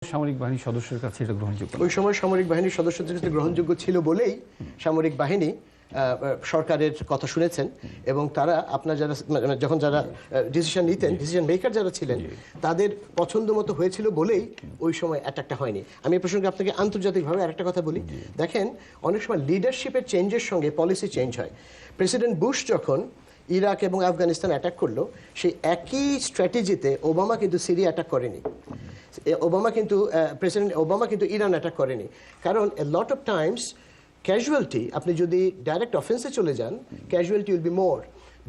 সামরিক বাহিনীর সদস্যের কাছে এটা গ্রহণযোগ্য ওই সময় সামরিক বাহিনীর সদস্যদের কাছে গ্রহণযোগ্য ছিল বলেই সামরিক বাহিনী সরকারের কথা শুনেছেন এবং তারা আপনার যারা যখন যারা ডিসিশন নিতেন, ডিসিশন মেকার যারা ছিলেন, তাদের পছন্দ মতো হয়েছিল বলেই ওই সময় অ্যাটাকটা হয়নি। আমি এই প্রসঙ্গে আপনাকে আন্তর্জাতিকভাবে আরেকটা কথা বলি। দেখেন, অনেক সময় লিডারশিপের চেঞ্জের সঙ্গে পলিসি চেঞ্জ হয়। প্রেসিডেন্ট বুশ যখন ইরাক এবং আফগানিস্তান অ্যাটাক করলো, সেই একই স্ট্র্যাটেজিতে ওবামা কিন্তু সিরিয়া অ্যাটাক করেনি। প্রেসিডেন্ট ওবামা কিন্তু ইরান অ্যাটাক করেনি। কারণ a lot of times casualty, আপনি যদি ডাইরেক্ট অফেন্সে চলে যান, casualty will be more.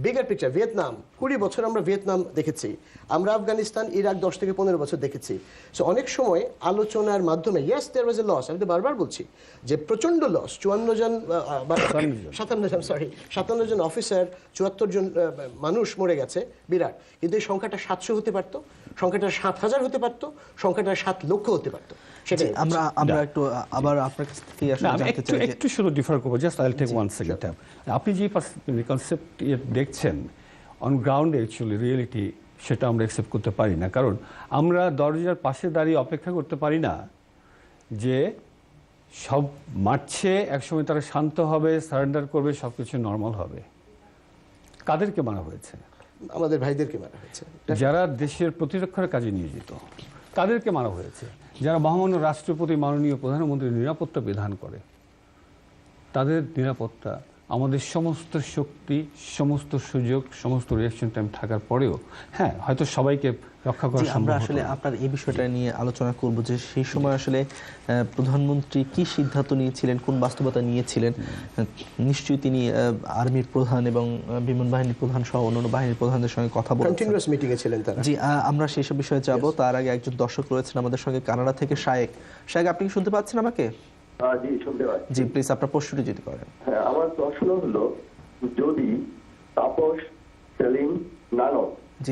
Bigger picture, Vietnam 20 বছর আমরা ভিয়েতনাম দেখেছি, আমরা আফগানিস্তান ইরাক 10 থেকে 15 বছর দেখেছি। সো অনেক সময় আলোচনার মাধ্যমে, ইয়েস দেয়ার ওয়াজ এ লস, আমি তো বারবার বলছি যে প্রচণ্ড লস, 57 জন অফিসার, 74 জন মানুষ মরে গেছে, বিরাট। কিন্তু এই সংখ্যাটা 700 হতে পারতো, সংখ্যাটা 7000 হতে পারতো, সংখ্যাটা 7 লক্ষ হতে পারতো। সেটাই আমরা একটু আবার আপনার কাছ থেকে জানতে চাই, একটু শুরু ডিফার করবো, জাস্ট আইল টেক ওয়ান সেকেন্ড। আপনি যে কনসেপ্ট দেখছেন অন গ্রাউন্ডে অ্যাকচুয়ালি রিয়েলিটি সেটা আমরা অ্যাকসেপ্ট করতে পারি না। কারণ আমরা দরজার পাশে দাঁড়িয়ে অপেক্ষা করতে পারি না যে সব মারছে, একসময় তারা শান্ত হবে, সারেন্ডার করবে, সব কিছু নর্মাল হবে। কাদেরকে মারা হয়েছে? আমাদের ভাইদেরকে মারা হয়েছে, যারা দেশের প্রতিরক্ষার কাজে নিয়োজিত। তাদেরকে মারা হয়েছে যারা মহামান্য রাষ্ট্রপতি, মাননীয় প্রধানমন্ত্রীর নিরাপত্তা বিধান করে। তাদের নিরাপত্তা, আমাদের সমস্ত শক্তি, সমস্ত সুযোগ, সমস্ত রিঅ্যাকশন টাইম থাকার পরেও, হ্যাঁ, হয়তো সবাইকে রক্ষা করা সম্ভব। আমরা আসলে আপনার এই বিষয়টা নিয়ে আলোচনা করব যে সেই সময় আসলে প্রধানমন্ত্রী কি সিদ্ধান্ত নিয়েছিলেন, কোন বাস্তবতা নিয়েছিলেন। নিশ্চয়ই তিনি আর্মির প্রধান এবং বিমান বাহিনীর প্রধান সহ অন্যান্য বাহিনীর প্রধানদের সঙ্গে কথা বলেছেন, কন্টিনিউয়াস মিটিংয়ে ছিলেন তারা। জি, আমরা সেই সব বিষয়ে যাব। তার আগে একজন দর্শক রয়েছেন আমাদের সঙ্গে কানাডা থেকে, শায়েক। আপনি কি শুনতে পাচ্ছেন আমাকে? জি, শুনতে পাচ্ছি। জি, প্লিজ আপনার প্রশ্নটি যদি করেন। হ্যাঁ, আমার প্রশ্ন হলো, যদি তাপস, সেলিম, নানক,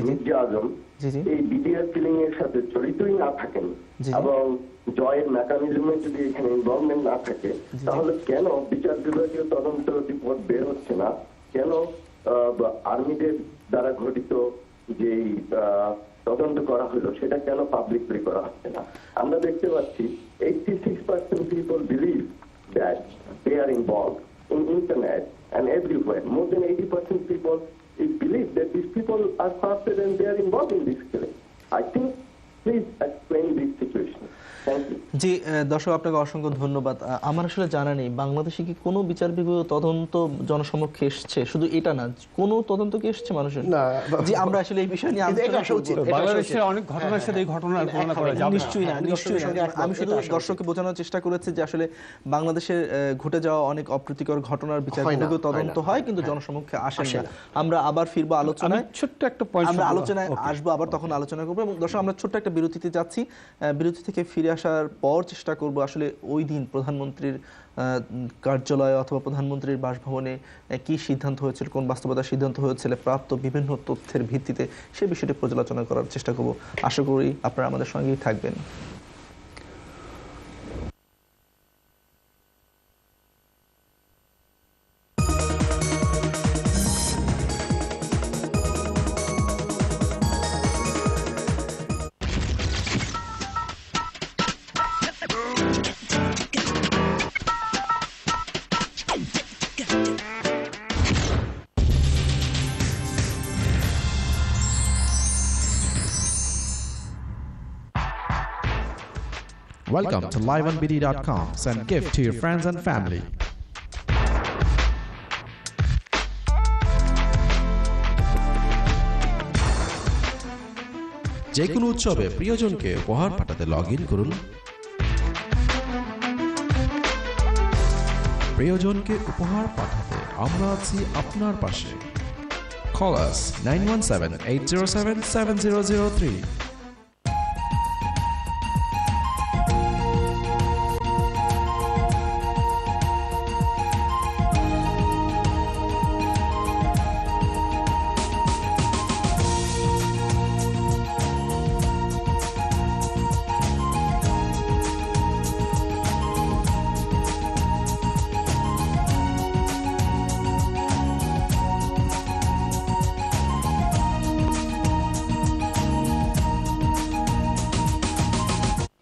মির্জা আজম এই বিডিআর কিলিং এর সাথে জড়িতই না থাকেন এবং জয়ের মেকানিজমে যদি এখানে ইনভলভমেন্ট না থাকে, তাহলে কেন বিচার বিভাগীয় তদন্ত রিপোর্ট বের হচ্ছে না? কেন আর্মিদের দ্বারা ঘটিত যেই তদন্ত করা হলো সেটা কেন পাবলিকলি করা হচ্ছে না? আমরা দেখতে পাচ্ছি 86% people believe that they are involved in internet and everywhere. More than 80% people believe that these people are corrupted and they are involved in this killing. I think, please explain this situation. Thank you. জি, দর্শক আপনাকে অসংখ্য ধন্যবাদ। আমার আসলে জানা নেই বাংলাদেশে কি কোনো বিচার বিভাগীয় তদন্ত জনসমক্ষে এসছে, শুধু এটা না, কোনো তদন্ত কি এসছে মানুষের? না, জি, আমরা আসলে এই বিষয় নিয়ে বাংলাদেশের অনেক ঘটনার সাথে এই ঘটনার তুলনা করা যাবে নিশ্চয়ই না। আমি শুধু দর্শককে বোঝানোর চেষ্টা করেছি যে আসলে বাংলাদেশে ঘটে যাওয়া অনেক অপ্রীতিকর ঘটনার বিচার বিভাগীয় তদন্ত হয়, কিন্তু জনসমক্ষে আসে না। আমরা আবার ফিরবো আলোচনায়, ছোট্ট একটা পয়েন্ট আমরা আলোচনায় আসবো, আবার তখন আলোচনা করবো। এবং দর্শক, আমরা ছোট্ট একটা বিরতিতে যাচ্ছি। বিরতি থেকে ফিরে আসার পর চেষ্টা করব আসলে ওই দিন প্রধানমন্ত্রীর কার্যালয় অথবা প্রধানমন্ত্রীর বাসভবনে কি সিদ্ধান্ত হয়েছিল, কোন বাস্তবতার সিদ্ধান্ত হয়েছিল, প্রাপ্ত বিভিন্ন তথ্যের ভিত্তিতে সে বিষয়টি পর্যালোচনা করার চেষ্টা করব। আশা করি আপনারা আমাদের সঙ্গেই থাকবেন। Welcome to liveonbd.com. Send gift to your friends and family. যে কোনো উৎসবে প্রিয়জনকে উপহার পাঠাতে লগ ইন করুন প্রিয়জনকে উপহার পাঠাতে আমরা আছি আপনার পাশে। Call us 917-807-7003.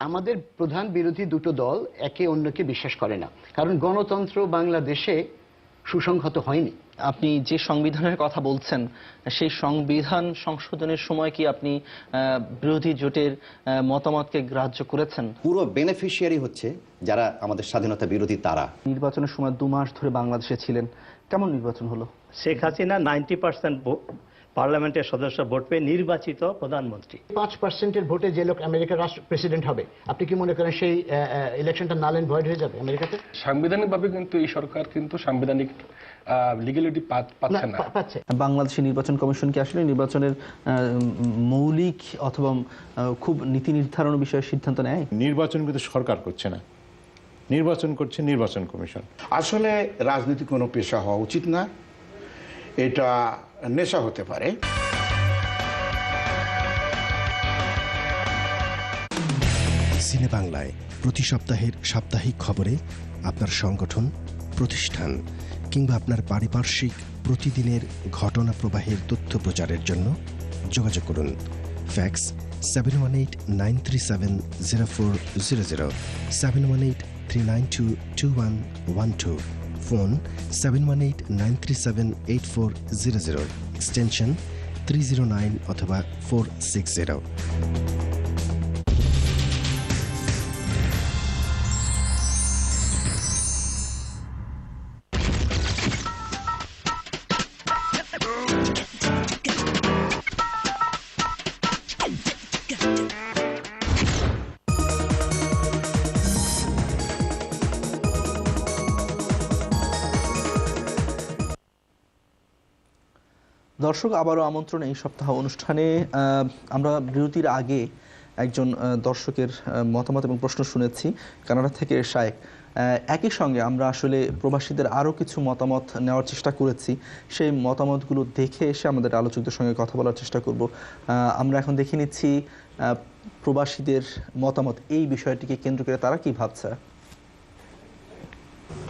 আমাদের প্রধান বিরোধী দুটো দল একে অন্যকে বিশ্বাস করে না, কারণ গণতন্ত্র বাংলাদেশে সুসংহত হয়নি। আপনি যে সংবিধানের কথা বলছেন, সেই সংবিধান সংশোধনের সময় কি আপনি বিরোধী জোটের মতামতকে গ্রাহ্য করেছেন? পুরো বেনিফিশিয়ারি হচ্ছে যারা আমাদের স্বাধীনতা বিরোধী তারা। নির্বাচনের সময় 2 মাস ধরে বাংলাদেশে ছিলেন, কেমন নির্বাচন হলো? শেখ হাসিনা 90% পার্লামেন্টের সদস্য ভোট পেয়ে নির্বাচিত প্রধানমন্ত্রী। 5%-এর ভোটে যে লোক আমেরিকার রাষ্ট্র প্রেসিডেন্ট হবে, আপনি কি মনে করেন সেই ইলেকশনটা নাল এন্ড ভয়েড হয়ে যাবে আমেরিকাতে? সাংবিধানিকভাবে কিন্তু এই সরকার কিন্তু সাংবিধানিক লিগ্যালিটি পাচ্ছে না। বাংলাদেশের নির্বাচন কমিশন কি আসলে নির্বাচনের মৌলিক অথবা খুব নীতি নির্ধারণ বিষয়ে সিদ্ধান্ত নেয়? নির্বাচন কিন্তু সরকার করছে না, নির্বাচন করছে নির্বাচন কমিশন। আসলে রাজনীতি কোনো পেশা হওয়া উচিত না, এটা নেশা হতে পারে। সিনে বাংলায় প্রতি সপ্তাহের সাপ্তাহিক খবরে আপনার সংগঠন, প্রতিষ্ঠান কিংবা আপনার পারিপার্শ্বিক প্রতিদিনের ঘটনা প্রবাহের তথ্য প্রচারের জন্য যোগাযোগ করুন। ফ্যাক্স 7189370400, 7183922112, ফোন 7189378400, এক্সটেনশন 309 অথবা 460। দর্শক, আবারও আমন্ত্রণ এই সপ্তাহ অনুষ্ঠানে। আমরা বিরতির আগে একজন দর্শকের মতামত এবং প্রশ্ন শুনেছি কানাডা থেকে শায়েক। একই সঙ্গে আমরা আসলে প্রবাসীদের আরও কিছু মতামত নেওয়ার চেষ্টা করেছি, সেই মতামতগুলো দেখে এসে আমাদের আলোচকদের সঙ্গে কথা বলার চেষ্টা করব। আমরা এখন দেখে নিচ্ছি প্রবাসীদের মতামত এই বিষয়টিকে কেন্দ্র করে তারা কি ভাবছে।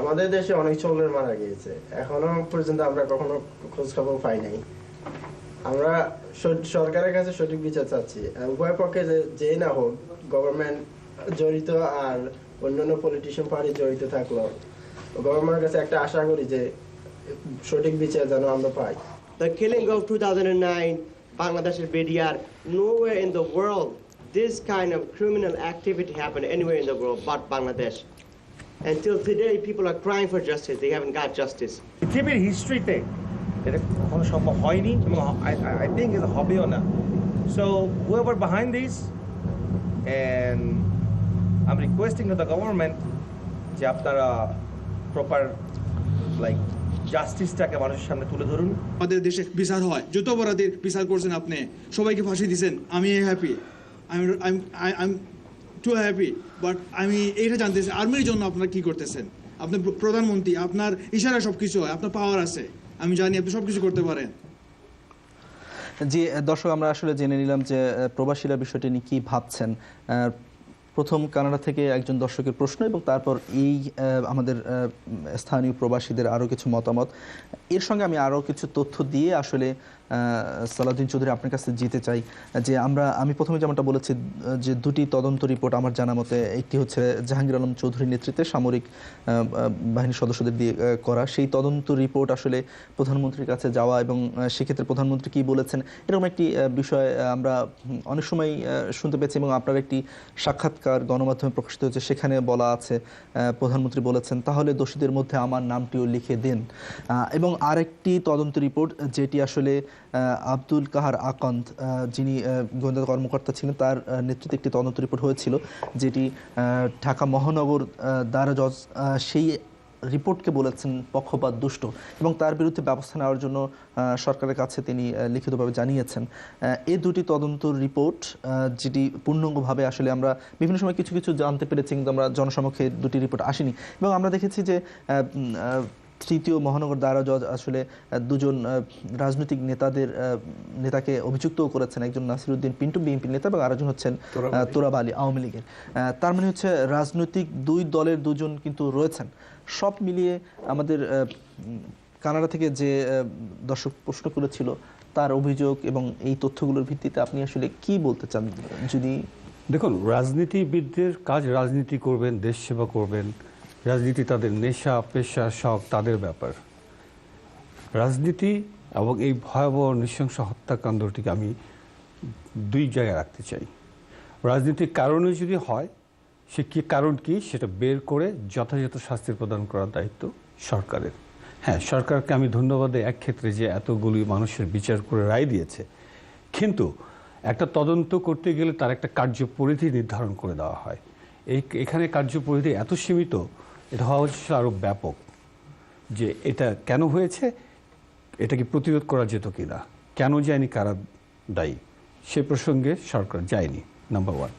আমাদের দেশে অনেক চোর মারা গিয়েছে, এখনো পর্যন্ত আমরা কখনো খোঁজ খবর পাই নাই। আমরা সরকারের কাছে সঠিক বিচার চাচ্ছি। উভয় পক্ষে যে না হোক, গভর্নমেন্ট জড়িত আর অন্যান্য পলিটিশিয়ান পার্টি জড়িত থাকলো, গভর্নমেন্টের কাছে একটা আশা করি যে সঠিক বিচার যেন আমরা পাই। The killing of 2009 Bangladesh's BDR, nowhere in the world this kind of criminal activity happened anywhere in the world but Bangladesh. Until today, people are crying for justice. They haven't got justice. পৃথিবীর হিস্ট্রিতে এটা কখনো সম্ভব হয়নি এবং I think এটা হবেও না। So whoever behind this, and I'm requesting to the government যে আপনারা প্রপার লাইক জাস্টিসটাকে মানুষের সামনে তুলে ধরুন। আমাদের দেশে বিচার হয়, যত অপরাধীর বিচার করছেন আপনি, সবাইকে ফাঁসি দিয়েছেন, আমি happy, I'm two happy. But আমি এইটা জানতে চাই আর্মির জন্য আপনারা কি করতেছেন? আপনার প্রধানমন্ত্রী, আপনার ইশারা সবকিছু হয়, আপনার পাওয়ার আছে, আমি জানি আপনি সবকিছু করতে পারেন। জি দর্শক, আমরা আসলে জেনে নিলাম যে প্রবাসীরা বিষয়টি নিয়ে কী ভাবছেন। প্রথম কানাডা থেকে একজন দর্শকের প্রশ্ন এবং তারপর এই আমাদের স্থানীয় প্রবাসীদের আরও কিছু মতামত। এর সঙ্গে আমি আরও কিছু তথ্য দিয়ে আসলে সালাউদ্দিন চৌধুরী আপনার কাছে যেতে চাই যে আমি প্রথমে যেমনটা বলেছি যে দুটি তদন্ত রিপোর্ট আমার জানা মতে, একটি হচ্ছে জাহাঙ্গীর আলম চৌধুরীর নেতৃত্বে সামরিক বাহিনীর সদস্যদের দিয়ে করা, সেই তদন্ত রিপোর্ট আসলে প্রধানমন্ত্রীর কাছে যাওয়া এবং সেক্ষেত্রে প্রধানমন্ত্রী কী বলেছেন এরকম একটি বিষয় আমরা অনেক সময় শুনতে পেয়েছি এবং আপনার একটি সাক্ষাৎকার গণমাধ্যমে প্রকাশিত হয়েছে, সেখানে বলা আছে প্রধানমন্ত্রী বলেছেন তাহলে দোষীদের মধ্যে আমার নামটিও লিখে দেন। এবং আরেকটি তদন্ত রিপোর্ট যেটি আসলে আব্দুল কাহার আকন্দ, যিনি গোয়েন্দা কর্মকর্তা ছিলেন, তার নেতৃত্বে একটি তদন্ত রিপোর্ট হয়েছিল যেটি ঢাকা মহানগর দায়রা জজ সেই রিপোর্টকে বলেছেন পক্ষপাত দুষ্ট এবং তার বিরুদ্ধে ব্যবস্থা নেওয়ার জন্য সরকারের কাছে তিনি লিখিতভাবে জানিয়েছেন। এই দুটি তদন্ত রিপোর্ট যেটি পূর্ণাঙ্গভাবে আসলে আমরা বিভিন্ন সময় কিছু কিছু জানতে পেরেছি, কিন্তু আমরা জনসমক্ষে দুটি রিপোর্ট আসেনি এবং আমরা দেখেছি যে তৃতীয় মহানগর দায়রা জজ আসলে দুজন রাজনৈতিক নেতাকে অভিযুক্তও করেছেন, একজন নাসিরউদ্দিন পিন্টু বিএনপির নেতা এবং আরেকজন হচ্ছেন তোরাব আলী আওয়ামী লীগের। তার মানে হচ্ছে রাজনৈতিক দুই দলের দুজন কিন্তু রয়েছেন। সব মিলিয়ে আমাদের কানাডা থেকে যে দর্শক প্রশ্ন করেছিল তার অভিযোগ এবং এই তথ্যগুলোর ভিত্তিতে আপনি আসলে কি বলতে চান যদি? দেখুন, রাজনীতিবিদদের কাজ রাজনীতি করবেন, দেশ সেবা করবেন। রাজনীতি তাদের নেশা, পেশা, শখ, তাদের ব্যাপার। রাজনীতি এবং এই ভয়াবহ নৃশংস হত্যাকাণ্ডটিকে আমি দুই জায়গায় রাখতে চাই। রাজনীতির কারণে যদি হয়, সে কি কারণ কি সেটা বের করে যথাযথ শাস্তি প্রদান করার দায়িত্ব সরকারের। হ্যাঁ, সরকারকে আমি ধন্যবাদ দিই এক ক্ষেত্রে যে এতগুলি মানুষের বিচার করে রায় দিয়েছে, কিন্তু একটা তদন্ত করতে গেলে তার একটা কার্যপরিধি নির্ধারণ করে দেওয়া হয়। এখানে কার্যপরিধি এত সীমিত, এটা হওয়া হচ্ছে আরও ব্যাপক, যে এটা কেন হয়েছে, এটাকে প্রতিরোধ করা যেত কিনা, কেন যায়নি, কারা দায়ী, সে প্রসঙ্গে সরকার যায়নি, নাম্বার ওয়ান।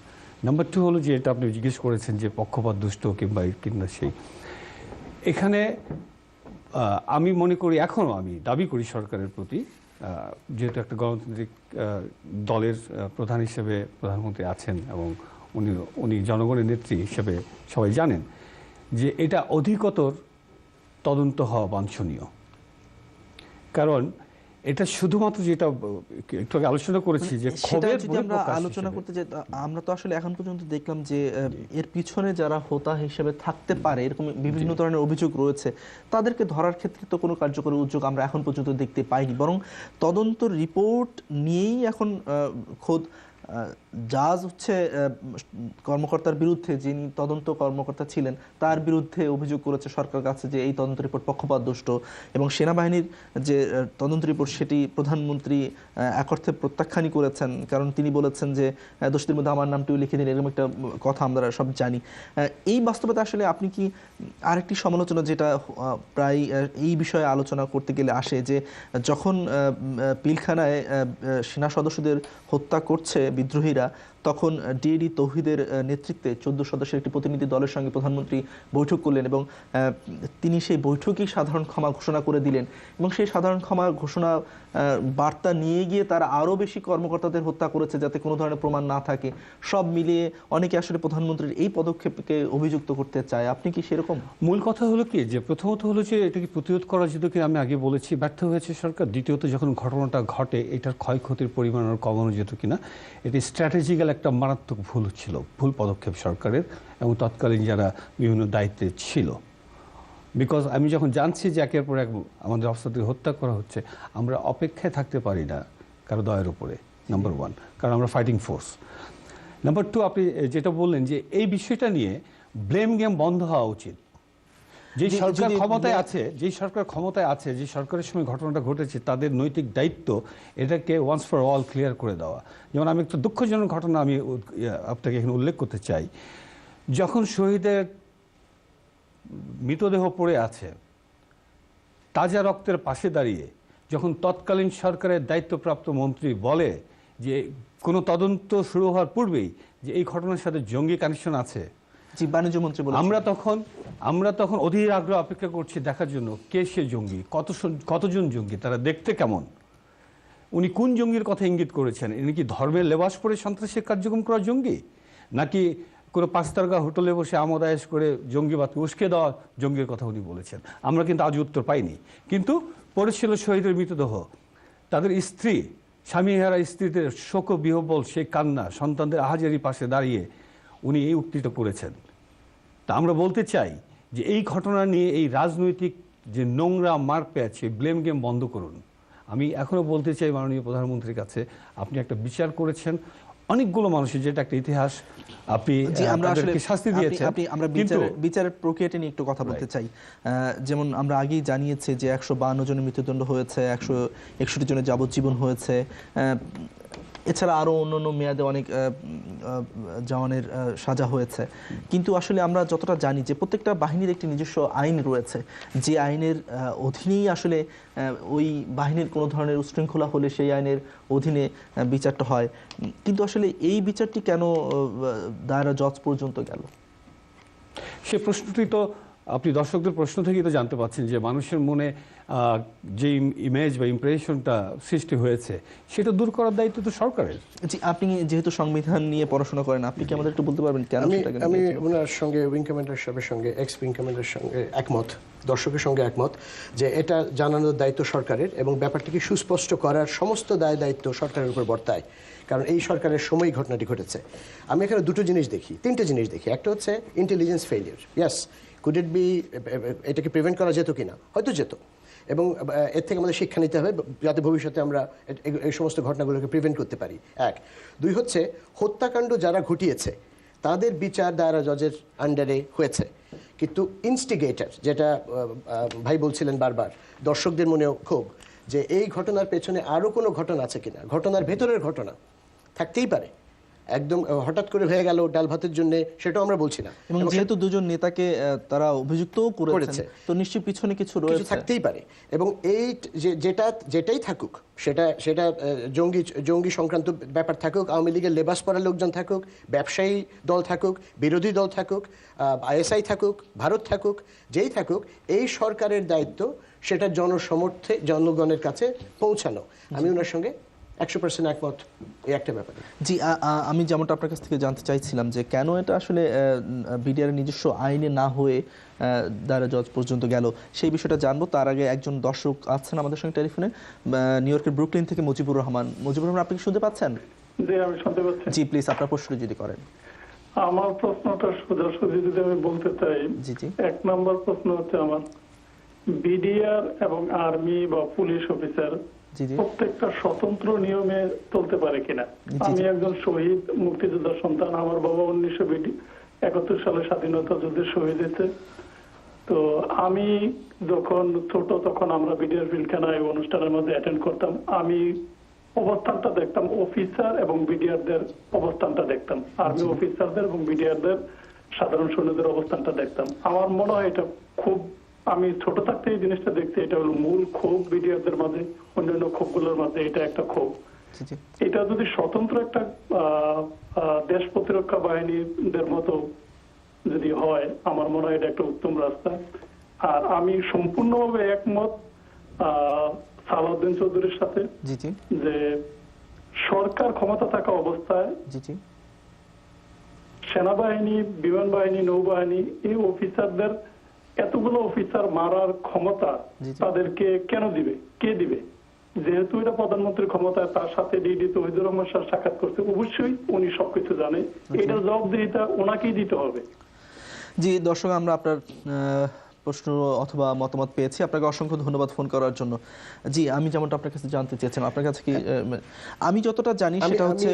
নাম্বার টু হলো যে এটা আপনি জিজ্ঞেস করেছেন যে পক্ষপাত দুষ্ট কিংবা সেই, এখানে আমি মনে করি, এখনও আমি দাবি করি সরকারের প্রতি, যেহেতু একটা গণতান্ত্রিক দলের প্রধান হিসেবে প্রধানমন্ত্রী আছেন এবং উনি জনগণের নেত্রী হিসেবে সবাই জানেন, যে এটা অধিকতর তদন্ত হওয়া বাঞ্ছনীয়। কারণ এটা শুধুমাত্র যেটা একটু আগে আলোচনা করেছি যে আমরা আলোচনা করতে যে আমরা তো আসলে এখন পর্যন্ত দেখলাম যে এর পিছনে যারা হোতা হিসেবে থাকতে পারে এরকম বিভিন্ন ধরনের অভিযোগ রয়েছে, তাদেরকে ধরার ক্ষেত্রে তো কোনো কার্যকরী উদ্যোগ আমরা এখন পর্যন্ত দেখতে পাইনি, বরং তদন্ত রিপোর্ট নিয়েই এখন খোদ জাজ হচ্ছে কর্মকর্তার বিরুদ্ধে, যিনি তদন্ত কর্মকর্তা ছিলেন তার বিরুদ্ধে অভিযোগ করেছে সরকার কাছে যে এই তদন্ত রিপোর্ট পক্ষপাতদুষ্ট, এবং সেনাবাহিনীর যে তদন্ত রিপোর্ট সেটি প্রধানমন্ত্রী এক অর্থে প্রত্যাখ্যানই করেছেন, কারণ তিনি বলেছেন যে দোষীদের মধ্যে আমার নামটিও লিখে দিন, এরকম একটা কথা আমরা সব জানি। এই বাস্তবতা আসলে আপনি কি আরেকটি সমালোচনা যেটা প্রায় এই বিষয়ে আলোচনা করতে গেলে আসে, যে যখন পিলখানায় সেনা সদস্যদের হত্যা করছে বিদ্রোহীরা, তখন ডিএডি তৌহিদের নেতৃত্বে 14 সদস্যের একটি প্রতিনিধি দলের সঙ্গে প্রধানমন্ত্রী বৈঠক করলেন এবং তিনি সেই বৈঠকেই সাধারণ ক্ষমা ঘোষণা করে দিলেন, এবং সেই সাধারণ ক্ষমা ঘোষণা বার্তা নিয়ে গিয়ে তারা আরও বেশি কর্মকর্তাদের হত্যা করেছে যাতে কোনো ধরনের প্রমাণ না থাকে। সব মিলিয়ে অনেকে আসলে প্রধানমন্ত্রীর এই পদক্ষেপকে অভিযুক্ত করতে চায়, আপনি কি সেরকম? মূল কথা হলো কি, যে প্রথমত হলো যে এটাকে প্রতিরোধ করা যেত কি, আমি আগে বলেছি ব্যর্থ হয়েছে সরকার। দ্বিতীয়ত যখন ঘটনাটা ঘটে এটার ক্ষয়ক্ষতির পরিমাণ আরও কমানো যেত কিনা, এটি স্ট্র্যাটেজিক্যাল একটা মারাত্মক ভুল ছিল, ভুল পদক্ষেপ সরকারের এবং তৎকালীন যারা বিভিন্ন দায়িত্বে ছিল। বিকজ আমি যখন জানছি যে একের পর এক আমাদের অফিসারদের হত্যা করা হচ্ছে, আমরা অপেক্ষায় থাকতে পারি না কারো দয়ের উপরে, নাম্বার ওয়ান, কারণ আমরা ফাইটিং ফোর্স। নাম্বার টু, আপনি যেটা বললেন যে এই বিষয়টা নিয়ে ব্লেম গেম বন্ধ হওয়া উচিত। যেই সরকার ক্ষমতায় আছে, যে সরকারের সময় ঘটনাটা ঘটেছে, তাদের নৈতিক দায়িত্ব এটাকে ওয়ান্স ফর অল ক্লিয়ার করে দেওয়া। যেমন আমি একটা দুঃখজনক ঘটনা আমি আপনাকে এখানে উল্লেখ করতে চাই। যখন শহীদের মৃতদেহ পড়ে আছে, তাজা রক্তের পাশে দাঁড়িয়ে যখন তৎকালীন সরকারের দায়িত্বপ্রাপ্ত মন্ত্রী বলে যে কোনো তদন্ত শুরু হওয়ার পূর্বেই যে এই ঘটনার সাথে জঙ্গি কানেকশন আছে, বাণিজ্য মন্ত্রী বলেন, আমরা তখন অধীর আগ্রহ অপেক্ষা করছি দেখার জন্য কে সে জঙ্গি, কতজন জঙ্গি, তারা দেখতে কেমন, উনি কোন জঙ্গির কথা ইঙ্গিত করেছেন। ইনি কি ধর্মের লেবাস পরে সন্ত্রাসী কার্যক্রম করা জঙ্গি, নাকি কোনো পাঁচতারকা হোটেলে বসে আমোদ আয়েশ করে জঙ্গিবাদকে উস্কে দেওয়া জঙ্গির কথা উনি বলেছেন? আমরা কিন্তু আজ উত্তর পাইনি। কিন্তু পড়েছিল শহীদের মৃতদেহ, তাদের স্ত্রী, স্বামীহারা স্ত্রীদের শোকবিহ্বল সেই কান্না, সন্তানদের আহাজারি পাশে দাঁড়িয়ে উনি এই উক্তিটা করেছেন। তা আমরা বলতে চাই যে এই ঘটনা নিয়ে এই রাজনৈতিক যে নোংরা মারপ্যাচ, সেই ব্লেম গেম বন্ধ করুন। আমি এখনও বলতে চাই মাননীয় প্রধানমন্ত্রীর কাছে, আপনি একটা বিচার করেছেন অনেকগুলো মানুষের, যেটা একটা ইতিহাস, আপনি শাস্তি দিয়েছেন। আমরা বিচারের প্রক্রিয়াটা নিয়ে একটু কথা বলতে চাই। যেমন আমরা আগেই জানিয়েছি যে 152 জনের মৃত্যুদণ্ড হয়েছে, 161 জনের যাবজ্জীবন হয়েছে, এছাড়া আরও অন্যান্য মেয়াদে অনেক জওয়ানের সাজা হয়েছে। কিন্তু আসলে আমরা যতটা জানি যে প্রত্যেকটা বাহিনীর একটি নিজস্ব আইন রয়েছে, যে আইনের অধীনেই আসলে ওই বাহিনীর কোনো ধরনের উশৃঙ্খলা হলে সেই আইনের অধীনে বিচারটা হয়। কিন্তু আসলে এই বিচারটি কেন দায়রা জজ পর্যন্ত গেল? সে প্রশ্নটি তো আপনি দর্শকদের প্রশ্ন থেকেই তো জানতে পাচ্ছেন যে মানুষের মনে যে ইমেজ বা ইমপ্রেশনটা সৃষ্টি হয়েছে সেটা দূর করার দায়িত্ব তো সরকারের। জি, আপনি যেহেতু সংবিধান নিয়ে পড়াশোনা করেন, আপনি কি আমাদের একটু বলতে পারবেন কেন সেটাকে? আমি ওনার সঙ্গে উইং কমান্ডার সাহেবের সঙ্গে, এক্স উইং কমান্ডারের সঙ্গে একমত, দর্শকের সঙ্গে একমত যে এটা জানানোর দায়িত্ব সরকারের এবং ব্যাপারটিকে সুস্পষ্ট করার সমস্ত দায়িত্ব সরকারের উপর বর্তায়, কারণ এই সরকারের সময় ঘটনাটি ঘটেছে। আমি এখানে দুটো জিনিস দেখি, তিনটে জিনিস দেখি। একটা হচ্ছে intelligence failure. Yes, could it be, এটাকে প্রিভেন্ট করা যেত কিনা? হয়তো যেত, এবং এর থেকে আমাদের শিক্ষা নিতে হবে যাতে ভবিষ্যতে আমরা এই সমস্ত ঘটনাগুলোকে প্রিভেন্ট করতে পারি। এক। দুই হচ্ছে হত্যাকাণ্ড যারা ঘটিয়েছে তাদের বিচার দায়রা জজের আন্ডারে হয়েছে, কিন্তু ইনস্টিগেটর, যেটা ভাই বলছিলেন বারবার, দর্শকদের মনেও ক্ষোভ যে এই ঘটনার পেছনে আরও কোনো ঘটনা আছে কিনা, ঘটনার ভেতরের ঘটনা থাকতেই পারে, একদম হঠাৎ করে হয়ে গেল ডাল ভাতের জন্য, সেটাও আমরা বলছি না। এবং যেহেতু দুজন নেতাকে তারা অভিযুক্তও করেছে, তো নিশ্চয়ই পিছনে কিছু রয়েছে, থাকতেই পারে। এবং এই যেটাই থাকুক, সেটা জঙ্গি সংক্রান্ত ব্যাপার থাকুক, আওয়ামী লীগের লেবাস পরা লোকজন থাকুক, ব্যবসায়ী দল থাকুক, বিরোধী দল থাকুক, আইএসআই থাকুক, ভারত থাকুক, যেই থাকুক, এই সরকারের দায়িত্ব সেটা জনসমর্থে জনগণের কাছে পৌঁছানো। আমি ওনার সঙ্গে 100% একমত এই একটা ব্যাপারে। জি, আমি যেমনটা আপনার কাছ থেকে জানতে চাইছিলাম যে কেন এটা আসলে বিডিআর নিজস্ব আইনে না হয়ে দায়রা জজ পর্যন্ত গেল, সেই বিষয়টা জানবো। তার আগে একজন দর্শক আছেন আমাদের সঙ্গে টেলিফোনে, নিউ ইয়র্কের ব্রুকলিন থেকে মুজিবুর রহমান। মুজিবুর রহমান, আপনি কি শুনতে পাচ্ছেন? জি, আমি শুনতে পাচ্ছি। জি, প্লিজ আপনার প্রশ্ন যদি করেন। আমার প্রশ্নটা সোজাসুজি যদি আমি বলতে চাই, এক নম্বর প্রশ্ন হচ্ছে আমার, বিডিআর এবং আর্মি বা পুলিশ অফিসার প্রত্যেকটা স্বতন্ত্র নিয়মে চলতে পারে কিনা? আমি একজন শহীদ মুক্তিযোদ্ধার সন্তান, আমার বাবা 1971 সালে স্বাধীনতা যুদ্ধে শহীদ হয়েছে। তো আমি যখন ছোট তখন আমরা বিডিআর পিলখানায় অনুষ্ঠানের মধ্যে অ্যাটেন্ড করতাম, আমি অবস্থানটা দেখতাম, অফিসার এবং বিডিআরদের অবস্থানটা দেখতাম, আর্মি অফিসারদের এবং বিডিআরদের সাধারণ সৈন্যদের অবস্থানটা দেখতাম। আমার মনে হয় এটা খুব, আমি ছোট থাকতে এই জিনিসটা দেখছি, এটা হলো মূল ক্ষোভ বিডিআরদের মাঝে, অন্যান্য ক্ষোভগুলোর মাঝে এটা একটা ক্ষোভ। এটা যদি স্বতন্ত্র একটা দেশ প্রতিরক্ষা বাহিনীদের মতো যদি হয়, আমার মনে হয় এটা একটা উত্তম রাস্তা। আর আমি সম্পূর্ণভাবে একমত সালাউদ্দিন চৌধুরীর সাথে যে সরকার ক্ষমতা থাকা অবস্থায় সেনাবাহিনী, বিমান বাহিনী, নৌবাহিনী, এই অফিসারদের, এতগুলো অফিসার মারার ক্ষমতা তাদেরকে কেন দিবে, কে দিবে? যেহেতু এটা প্রধানমন্ত্রীর ক্ষমতায়, তার সাথে ডিডি তৌহিদুর রহমান স্যার সাক্ষাৎ করছে, অবশ্যই উনি সবকিছু জানে, এটা জবাবদিহিতা ওনাকেই দিতে হবে। জি দর্শক, আমরা আপনার প্রশ্ন অথবা মতামত পেয়েছি, আপনাকে অসংখ্য ধন্যবাদ ফোন করার জন্য। জি, আমি যেমনটা আপনার কাছে জানতে চেয়েছিলাম, আপনার কাছে কি, আমি যতটা জানি সেটা হচ্ছে,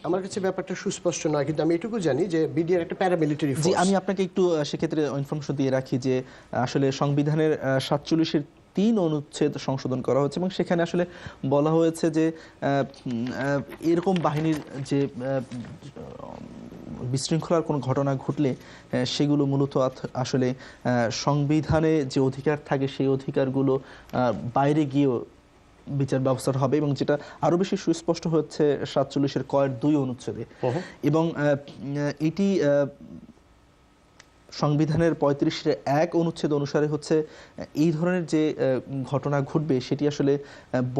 আমার কাছে ব্যাপারটা সুস্পষ্ট নয়, কিন্তু আমি এটুকু জানি যে বিডিআর একটা প্যারামিলিটারি ফোর্স। জি, আমি আপনাকে একটু সেক্ষেত্রে ইনফরমেশন দিয়ে রাখি যে আসলে সংবিধানের 47-এর 3 অনুচ্ছেদ সংশোধন করা হয়েছে এবং সেখানে আসলে বলা হয়েছে যে এরকম বাহিনীর যে বিশৃঙ্খলার কোনো ঘটনা ঘটলে সেগুলো মূলত আসলে সংবিধানে যে অধিকার থাকে সেই অধিকারগুলো বাইরে গিয়েও বিচার ব্যবস্থা হবে, এবং যেটা আরো বেশি সুস্পষ্ট হচ্ছে 47-এর ক-এর 2 অনুচ্ছেদে। এবং এটি সংবিধানের 35-এর 1 অনুচ্ছেদ অনুসারে হচ্ছে এই ধরনের যে ঘটনা ঘটবে সেটি আসলে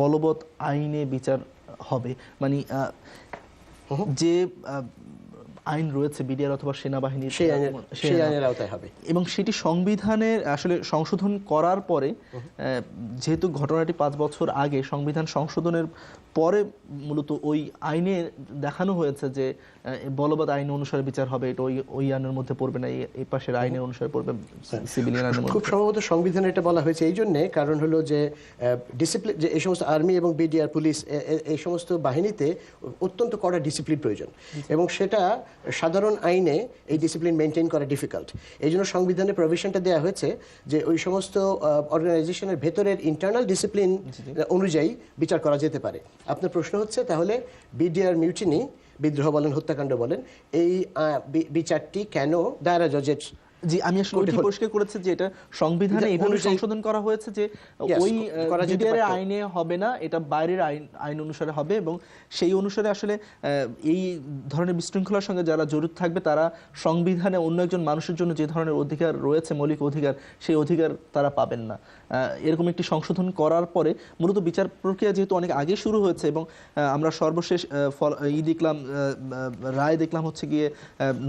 বলবৎ আইনে বিচার হবে। মানে যে আইন রয়েছে বিডিআর অথবা সেনাবাহিনীর, সেই আইনের আওতায় হবে, এবং সেটি সংবিধানের আসলে সংশোধন করার পরে, যেহেতু ঘটনাটি 5 বছর আগে, সংবিধান সংশোধনের পরে মূলত ওই আইনে দেখানো হয়েছে যে বলবৎ আইন অনুসারে বিচার হবে, এটা ওই আইনের মধ্যে পড়বে না, এই পাশের আইনের অনুসারে পড়বে, সিভিলিয়ান আইনের মধ্যে। খুব সম্ভবত সংবিধানে এটা বলা হয়েছে এই জন্যে, কারণ হলো যে ডিসিপ্লিন, যে এই সমস্ত আর্মি এবং বিডিআর, পুলিশ, এই সমস্ত বাহিনীতে অত্যন্ত কড়া ডিসিপ্লিন প্রয়োজন, এবং সেটা সাধারণ আইনে এই ডিসিপ্লিন মেনটেন করা ডিফিকাল্ট। এই জন্য সংবিধানে প্রভিশনটা দেওয়া হয়েছে যে ওই সমস্ত অর্গানাইজেশনের ভেতরের ইন্টারনাল ডিসিপ্লিন অনুযায়ী বিচার করা যেতে পারে। আপনার প্রশ্ন হচ্ছে তাহলে বিডিআর মিউটিনি, বিদ্রোহ বলেন, হত্যাকাণ্ড বলেন, এই বিচারটি কেন দায়রা জজের জি, আমি আসলে ওইটি পরিষ্কার করেছি যে এটা সংবিধানে এইভাবে সংশোধন করা হয়েছে যে ওই বিডিআর আইনে হবে না, এটা বাইরের আইন অনুসারে হবে এবং সেই অনুসারে আসলে এই ধরনের বিশৃঙ্খলার সঙ্গে যারা জড়িত থাকবে তারা সংবিধানে অন্য একজন মানুষের জন্য যে ধরনের অধিকার রয়েছে, মৌলিক অধিকার, সেই অধিকার তারা পাবেন না। এরকম একটি সংশোধন করার পরে মূলত বিচার প্রক্রিয়া যেহেতু অনেক আগে শুরু হয়েছে এবং আমরা সর্বশেষ দেখলাম, রায় দেখলাম হচ্ছে গিয়ে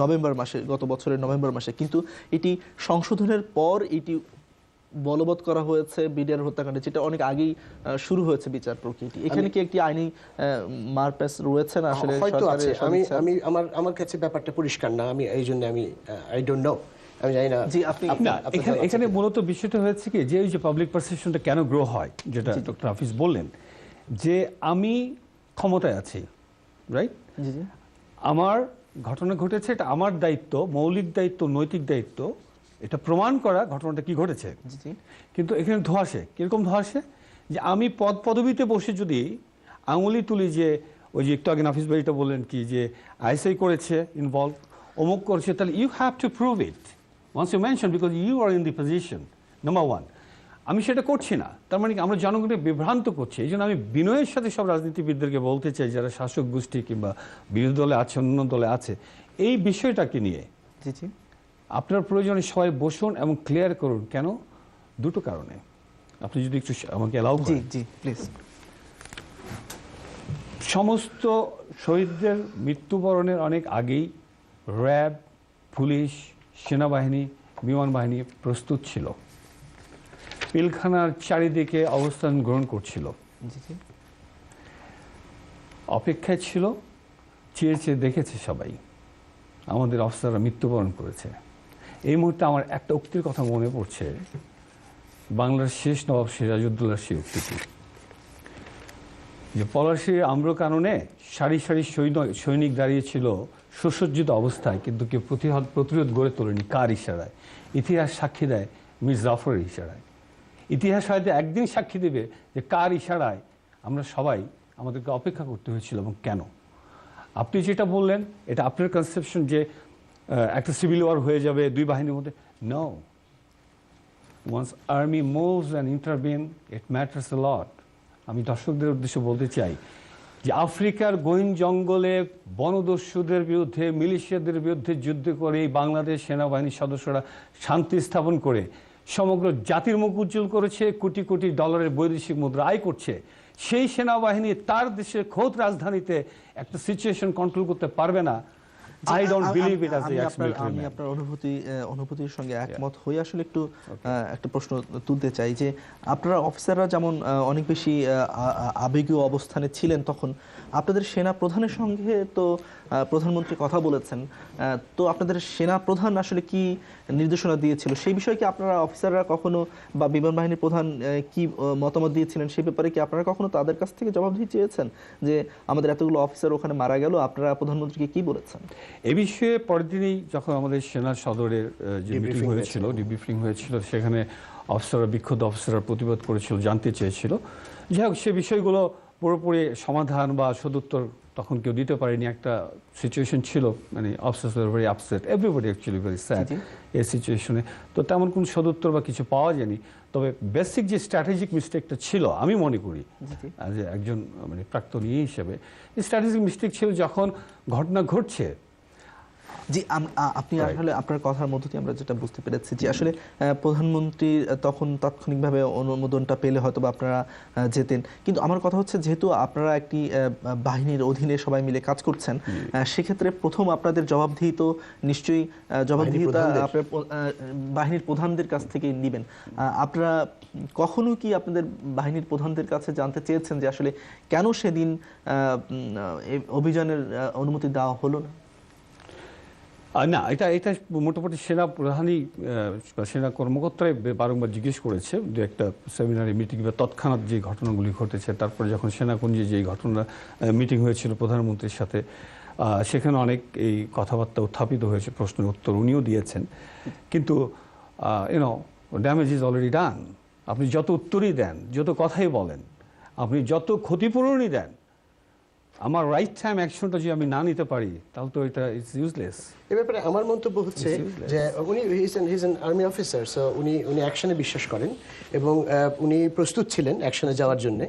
নভেম্বর মাসে, গত বছরের নভেম্বর মাসে, কিন্তু এটি সংশোধনের পর এটি বলবৎ করা হয়েছে বিডিআর হত্যাকাণ্ডে, যেটা অনেক আগেই শুরু হয়েছে বিচার প্রক্রিয়াটি। এখানে কি একটি আইনি মারপ্যাচ রয়েছে না আসলে? হয়তো আছে, আমি আমার কাছে ব্যাপারটা পরিষ্কার না, আমি এই জন্য আই ডোন্ট নো, আমি জানি না। জি, আপনি এখানে মূলত বিষয়টা হয়েছে কি যে এই যে পাবলিক পারসেপশনটা কেন গ্রো হয়, যেটা ডক্টর হাফিজ বললেন যে আমি ক্ষমতায় আছি, রাইট, আমার ঘটনা ঘটেছে, এটা আমার দায়িত্ব, মৌলিক দায়িত্ব, নৈতিক দায়িত্ব এটা প্রমাণ করা ঘটনাটা কি ঘটেছে। কিন্তু এখানে ধোঁয়াশে, কিরকম ধোঁয়াশে, যে আমি পদবিতে বসে যদি আঙুলি তুলি যে ওই যে একটু আগে নাফিস ভাই এটা বললেন কি যে আইএসআই করেছে ইনভলভ, অমুক করেছে, তাহলে you have to prove it once you mention because you are in the position, number one. আমি সেটা করছি না, তার মানে আমরা জনগণকে বিভ্রান্ত করছি। এই জন্য আমি বিনয়ের সাথে সব রাজনীতিবিদদেরকে বলতে চাই যারা শাসক গোষ্ঠী কিংবা বিরোধী দলে আছে, অন্য দলে আছে, এই বিষয়টাকে নিয়ে আপনার প্রয়োজনে সবাই বসুন এবং ক্লিয়ার করুন। কেন? দুটো কারণে, আপনি যদি একটু আমাকে অ্যালাউ করেন। জি প্লিজ। সমস্ত শহীদদের মৃত্যুবরণের অনেক আগেই র্যাব, পুলিশ, সেনাবাহিনী, বিমান বাহিনী প্রস্তুত ছিল, পিলখানার চারিদিকে অবস্থান গ্রহণ করছিল, অপেক্ষায় ছিল, চেয়ে চেয়ে দেখেছে সবাই আমাদের অফিসাররা মৃত্যুবরণ করেছে। এই মুহূর্তে আমার একটা উক্তির কথা মনে পড়ছে, বাংলার শেষ নবাব সিরাজউদ্দৌলার সেই উক্তিটি, যে পলাশীর আম্রকাননে সারি সারি সৈনিক দাঁড়িয়েছিল সুসজ্জিত অবস্থায়, কিন্তু কেউ প্রতিরোধ গড়ে তোলেনি। কার ইশারায়? ইতিহাস সাক্ষী দেয় মীর জাফরের ইশারায়। ইতিহাস হয়তো একদিন সাক্ষী দেবে যে কার ইশারায় আমরা সবাই আমাদেরকে অপেক্ষা করতে হয়েছিল এবং কেন। আপনি যেটা বললেন এটা আপনার কনসেপশন যে একটা সিভিল ওয়ার হয়ে যাবে দুই বাহিনীর মধ্যে। No, once army moves and intervene it matters a lot. আমি দর্শকদের উদ্দেশ্যে বলতে চাই যে আফ্রিকার গহীন জঙ্গলে বনদস্যুদের বিরুদ্ধে, মিলিশিয়াদের বিরুদ্ধে যুদ্ধ করে এই বাংলাদেশ সেনাবাহিনীর সদস্যরা শান্তি স্থাপন করে সমগ্র জাতির মুখ উজ্জ্বল করেছে, কোটি কোটি ডলারের বৈদেশিক মুদ্রা আয় করছে। সেই সেনাবাহিনী তার দেশের খোদ রাজধানীতে একটা সিচুয়েশন কন্ট্রোল করতে পারবে না। I don't believe it as the ex-military man. আমি আপনার অনুভূতির সঙ্গে একমত হয়ে আসলে একটু একটা প্রশ্ন তুলতে চাই যে আপনারা অফিসাররা যেমন অনেক বেশি আবেগীয় অবস্থানে ছিলেন, তখন আপনাদের সেনা প্রধানের সঙ্গে তো প্রধানমন্ত্রী কথা বলেছেন, তো আপনাদের সেনা প্রধান আসলে কি নির্দেশনা দিয়েছিল সেই বিষয়ে কি আপনারা অফিসাররা কখনো, বা বিমান বাহিনীর প্রধান কি মতামত দিয়েছিলেন সেই ব্যাপারে কি আপনারা কখনো তাদের কাছ থেকে জবাবদিহি চেয়েছেন যে আমাদের এতগুলো অফিসার ওখানে মারা গেল, আপনারা প্রধানমন্ত্রীকে কি বলেছেন? এ বিষয়ে পরের দিনই যখন আমাদের সেনা সদরের যে মিটিং হয়েছিল, ডিব্রিফিং হয়েছিল, সেখানে অফিসাররা, বিক্ষুব্ধ অফিসাররা প্রতিবাদ করেছিল, জানতে চেয়েছিল। যাই হোক, সে বিষয়গুলো পুরোপুরি সমাধান বা সদুত্তর তখন কেউ দিতে পারেনি। একটা সিচুয়েশন ছিল, মানে officers were very upset, everybody actually very sad এই সিচুয়েশনে। তো তেমন কোনো সদুত্তর বা কিছু পাওয়া যায়নি। তবে বেসিক যে স্ট্র্যাটেজিক মিস্টেকটা ছিল, আমি মনে করি যে একজন মানে প্রাক্তন হিসেবে, স্ট্র্যাটেজিক মিস্টেক ছিল যখন ঘটনা ঘটছে। জি, আপনি আসলে আপনার কথার মধ্য দিয়ে আমরা যেটা বুঝতে পেরেছি যে আসলে প্রধানমন্ত্রী তখন তাৎক্ষণিকভাবে অনুমোদনটা পেলে হয়তো বা আপনারা যেতেন, কিন্তু আমার কথা হচ্ছে যেহেতু আপনারা একটি বাহিনীর অধীনে সবাই মিলে কাজ করছেন, সেক্ষেত্রে প্রথম আপনাদের জবাবদিহি তো নিশ্চয়ই জবাবদিহিতা আপনার বাহিনীর প্রধানদের কাছ থেকে নেবেন। আপনারা কখনো কি আপনাদের বাহিনীর প্রধানদের কাছে জানতে চেয়েছেন যে আসলে কেন সেদিন অভিযানের অনুমতি দেওয়া হলো না? না, এটা মোটামুটি সেনা প্রধানই বা সেনা কর্মকর্তারাই বারংবার জিজ্ঞেস করেছে। দু একটা সেমিনারি মিটিং বা তৎক্ষণাৎ যে ঘটনাগুলি ঘটেছে, তারপরে যখন সেনাকুঞ্জে যে ঘটনা মিটিং হয়েছিল প্রধানমন্ত্রীর সাথে, সেখানে অনেক এই কথাবার্তা উত্থাপিত হয়েছে, প্রশ্নের উত্তর উনিও দিয়েছেন। কিন্তু ড্যামেজ ইজ অলরেডি ডান। আপনি যত উত্তরই দেন, যত কথাই বলেন, আপনি যত ক্ষতিপূরণই দেন, আমার রাইট টাইম অ্যাকশনটা যদি আমি না নিতে পারি তাহলে তো এটা ইটস ইউজলেস। এ ব্যাপারে আমার মন্তব্য হচ্ছে যে উনি his an army officer, so উনি অ্যাকশনে বিশ্বাস করেন এবং উনি প্রস্তুত ছিলেন অ্যাকশনে যাওয়ার জন্য।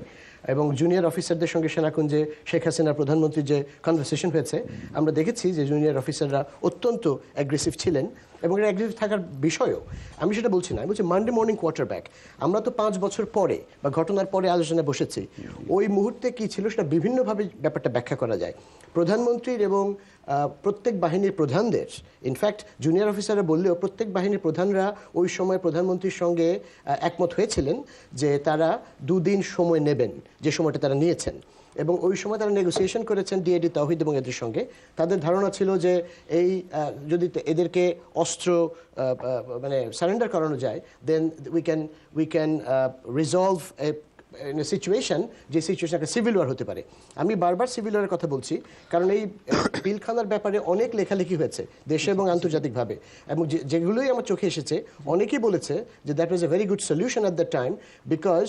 এবং জুনিয়র অফিসারদের সঙ্গে সেনাকুঞ্জে শেখ হাসিনার প্রধানমন্ত্রীর যে কনভারসেশন হয়েছে, আমরা দেখেছি যে জুনিয়র অফিসাররা অত্যন্ত অ্যাগ্রেসিভ ছিলেন এবং এটা অ্যাগ্রেসিভ থাকার বিষয়ও আমি সেটা বলছি না, আমি বলছি মানডে মর্নিং কোয়ার্টারব্যাক। আমরা তো 5 বছর পরে বা ঘটনার পরে আলোচনায় বসেছি, ওই মুহূর্তে কি ছিল সেটা বিভিন্নভাবে ব্যাপারটা ব্যাখ্যা করা যায়। প্রধানমন্ত্রীর এবং প্রত্যেক বাহিনীর প্রধানদের, ইনফ্যাক্ট জুনিয়র অফিসাররা বললেও প্রত্যেক বাহিনীর প্রধানরা ওই সময় প্রধানমন্ত্রীর সঙ্গে একমত হয়েছিলেন যে তারা 2 দিন সময় নেবেন, যে সময়টা তারা নিয়েছেন। এবং ওই সময় তারা নেগোসিয়েশন করেছেন ডিএডি তাওহিদ এবং এদের সঙ্গে। তাদের ধারণা ছিল যে এই যদি এদেরকে অস্ত্র মানে সারেন্ডার করানো যায়, then we can resolve in a situation, যে সিচুয়েশন একটা সিভিল ওয়ার হতে পারে। আমি বারবার সিভিল ওয়ারের কথা বলছি কারণ এই পিলখানার ব্যাপারে অনেক লেখালেখি হয়েছে দেশে এবং আন্তর্জাতিকভাবে, এবং যেগুলোই আমার চোখে এসেছে অনেকেই বলেছে যে that was a very good solution at the time, because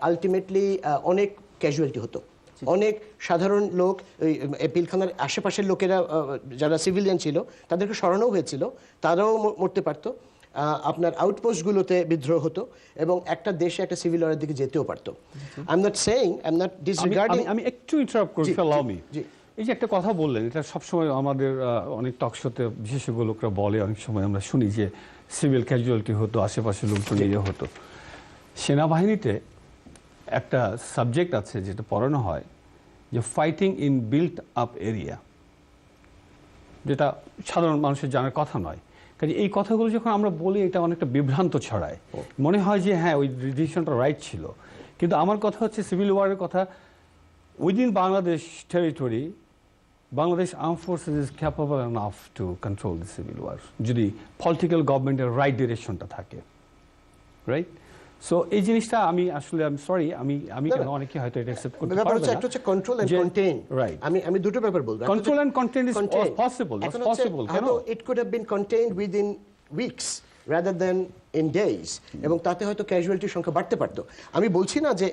ultimately অনেক ক্যাজুয়ালিটি হতো। অনেক সাধারণ লোক ওই পিলখানার আশেপাশের লোকেরা যারা সিভিলিয়ান ছিল তাদেরকে সরানো হয়েছিল, তারাও মরতে পারতো। আপনার আউটপোস্টগুলোতে বিদ্রোহ হতো এবং একটা দেশে একটা সিভিল ওয়ারের দিকে যেতেও পারতো। I am not saying, I am not disregarding. আমি একটু ইন্টারাপ্ট করছি, অ্যালাউ মি। এই যে একটা কথা বললেন, এটা সবসময় আমাদের অনেক টকশোতে বিশেষজ্ঞ লোকরা বলে, অনেক সময় আমরা শুনি যে সিভিল ক্যাজুয়ালিটি হতো, আশেপাশে লোকজন নিয়ে হতো। সেনাবাহিনীতে একটা সাবজেক্ট আছে যেটা পড়ানো হয় যে fighting in built up area, যেটা সাধারণ মানুষের জানার কথা নয়। কাজে এই কথাগুলো যখন আমরা বলি এটা অনেকটা বিভ্রান্ত ছড়ায়, মনে হয় যে হ্যাঁ ওই ডিসিশনটা রাইট ছিল। কিন্তু আমার কথা হচ্ছে সিভিল ওয়ারের কথা, within Bangladesh territory Bangladesh arm forces is capable enough to control the civil war, যদি পলিটিক্যাল গভর্নমেন্টের রাইট ডিরেকশনটা থাকে, রাইট? সো এই জিনিসটা আমি আসলে সরি, আমি কেন অনেকে হয়তো এটা অ্যাকসেপ্ট করতে পারবে না। একটা হচ্ছে কন্ট্রোল এন্ড কন্টেইন, রাইট? আমি দুটো ব্যাপার বলবো। Control and contain is possible, that's possible. কেন it could have been contained within weeks rather than in days, এবং তাতে হয়তো ক্যাজুয়ালিটির সংখ্যা বাড়তে পারতো। আমি বলছি না যে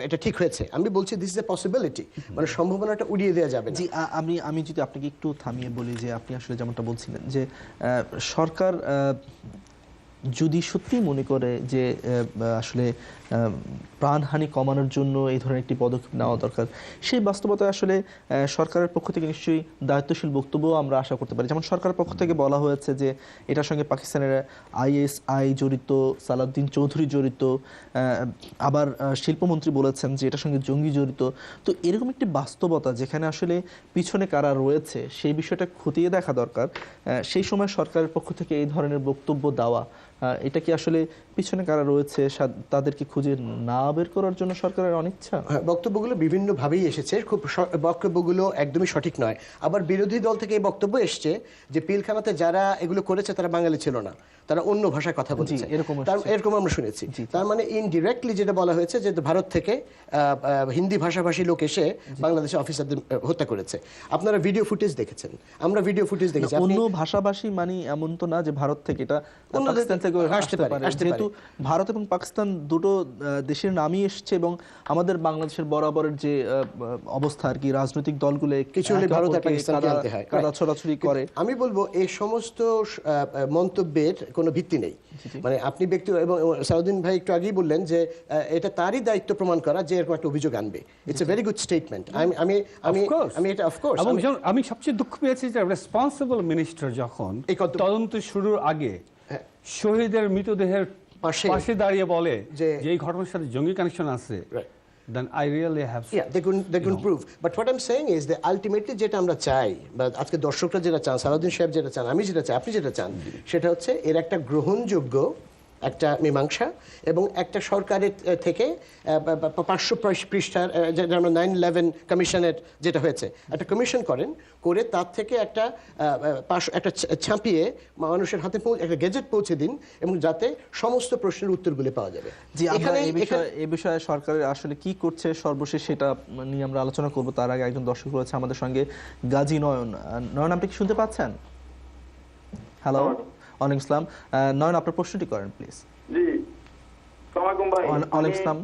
এটা ঠিক হয়েছে, আমি বলছি দিস ইজ এ পসিবিলিটি, মানে সম্ভাবনাটা উড়িয়ে দেওয়া যাবে না। জি, আমি যদি আপনাকে একটু থামিয়ে বলি যে আপনি আসলে যেমনটা বলছিলেন যে সরকার যদি সত্যি মনে করে যে আসলে প্রাণহানি কমানোর জন্য এই ধরনের একটি পদক্ষেপ নেওয়া দরকার, সেই বাস্তবতায় আসলে সরকারের পক্ষ থেকে নিশ্চয়ই দায়িত্বশীল বক্তব্য আমরা আশা করতে পারি। যেমন সরকারের পক্ষ থেকে বলা হয়েছে যে এটার সঙ্গে পাকিস্তানের ISI জড়িত, সালাউদ্দিন চৌধুরী জড়িত, আবার শিল্পমন্ত্রী বলেছেন যে এটার সঙ্গে জঙ্গি জড়িত। তো এরকম একটি বাস্তবতা যেখানে আসলে পিছনে কারা রয়েছে সেই বিষয়টা খতিয়ে দেখা দরকার। সেই সময় সরকারের পক্ষ থেকে এই ধরনের বক্তব্য দেওয়া, এটা কি আসলে পিছনে কারা রয়েছে তাদেরকে খুঁজে না বের করার জন্য সরকারের অনিচ্ছা? বক্তব্যগুলো বিভিন্নভাবেই এসেছে, খুব বক্তব্যগুলো একদমই সঠিক নয়। আবার বিরোধী দল থেকে এই বক্তব্য এসছে যে পিলখানাতে যারা এগুলো করেছে তারা বাঙালি ছিল না, তারা অন্য ভাষায় কথা বলছে, এরকম আমরা শুনেছি। তার মানে ইনডিরেক্টলি যেটা বলা হয়েছে যে ভারত থেকে হিন্দি ভাষাভাষী লোক এসে বাংলাদেশের অফিসারদের হত্যা করেছে। আপনারা ভিডিও ফুটেজ দেখেছেন, আমরা ভিডিও ফুটেজ দেখেছি। অন্য ভাষাভাষী মানে এমন তো না যে ভারত থেকে, এটা পাকিস্তান থেকে আসতে পারে। যেহেতু ভারত এবং পাকিস্তান দুটো দেশের নামই এসছে এবং আমাদের বাংলাদেশের বরাবরের যে অবস্থা আর কি, রাজনৈতিক দলগুলো কিছু ভারত আর পাকিস্তানকে আনতে হয়, কাদা ছড়াছড়ি করে। আমি বলবো এই সমস্ত মন্তব্যের কোনো ভিত্তি নেই। মানে আপনি ব্যক্তি, এবং সালাউদ্দিন ভাই একটু আগেই বললেন যে এটা তারই দায়িত্ব প্রমাণ করা যে এরকম একটা অভিযোগ আনবে। It's a very good statement. আমি এটা অফকোর্স, আমি সবচেয়ে দুঃখ পেয়েছি যে রেসপন্সিবল মিনিস্টার যখন তদন্ত শুরুর আগে শহীদের মৃতদেহের পাশে দাঁড়িয়ে বলে যে এই ঘটনার সাথে জঙ্গি কানেকশন আছে, then I really have they couldn't prove. But what I'm saying is that ultimately যেটা আমরা চাই, বা আজকে দর্শকরা যেটা চান, সালাউদ্দিন সাহেব যেটা চান, আমি যেটা চাই, আপনি যেটা চান, সেটা হচ্ছে এর একটা গ্রহণযোগ্য একটা মীমাংসা এবং একটা সরকারের থেকে 500 পৃষ্ঠার যেটা আমরা 9/11 কমিশনের যেটা হয়েছে, একটা কমিশন করে তার থেকে একটা ছাপিয়ে মানুষের হাতে একটা গেজেট পৌঁছে দিন, এবং যাতে সমস্ত প্রশ্নের উত্তরগুলো পাওয়া যাবে। জি, এই বিষয়ে সরকারের আসলে কি করছে সর্বশেষ সেটা নিয়ে আমরা আলোচনা করব। তার আগে একজন দর্শক রয়েছে আমাদের সঙ্গে, গাজী নয়ন। নয়ন, আপনি কি শুনতে পাচ্ছেন? হ্যালো, ওয়ালাইকুম আসসালাম। নয়ন, আপনার প্রশ্নটি করেন প্লিজ। জি, আসসালামু আলাইকুম ভাই। ওয়ালাইকুম আসসালাম।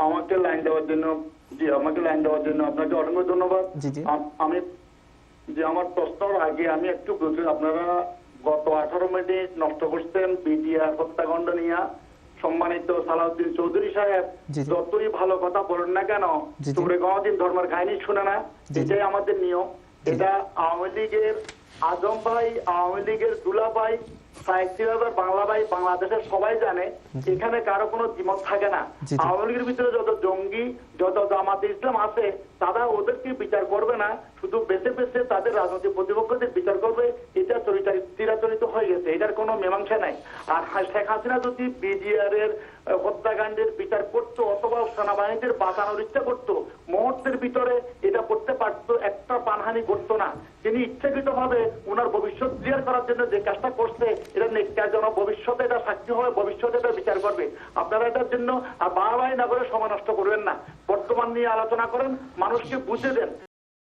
আমাকে লাইন দেওয়ার জন্য জি, আমাকে লাইন দেওয়ার জন্য আপনাকে অসংখ্য ধন্যবাদ। জি জি আমি যে আমার প্রশ্নের আগে আমি একটু বলছি, আপনারা গত 18 মিনিট নষ্ট করছেন বিডিআর হত্যাকাণ্ড নিয়ে। সম্মানিত সালাউদ্দিন চৌধুরী সাহেব, যতই ভালো কথা বলেন না কেন, তোমরা কোনদিন ধর্মের কাহিনী শুনে না। এটাই আমাদের নিয়ম। এটা আওয়ামী লীগের আজম ভাই, আওয়ামী লীগের দুলা ভাই, বাংলা ভাই, বাংলাদেশের সবাই জানে, এখানে কারো কোনো দ্বিমত থাকে না। আওয়ামী লীগের ভিতরে যত জঙ্গি, যত জামাতে ইসলাম আছে, তারা ওদেরকে বিচার করবে না, শুধু বেছে বেছে তাদের রাজনৈতিক প্রতিপক্ষদের বিচার করবে। এটা চিরাচরিত হয়ে গেছে, এটার কোনো মীমাংসা নাই। আর শেখ হাসিনা যদি বিডিআর এর হত্যাকাণ্ডের বিচার করতো অথবা সেনাবাহিনীদের বাঁচানোর ইচ্ছা করতো, মুহূর্তের ভিতরে এটা করতে পারতো, একটা প্রাণহানি করতো না। তিনি ইচ্ছাকৃত ভাবে ওনার ভবিষ্যৎ ক্লিয়ার করার জন্য যে কাজটা করছে, এটা নেককার জন্য ভবিষ্যতে এটা সাক্ষী হবে, ভবিষ্যতে এটা বিচার করবে। আপনারা এটার জন্য আর বাড়াবাড়ি না করে সময় নষ্ট করবেন না, বর্তমান নিয়ে আলোচনা করেন, মানুষকে বুঝে দেন।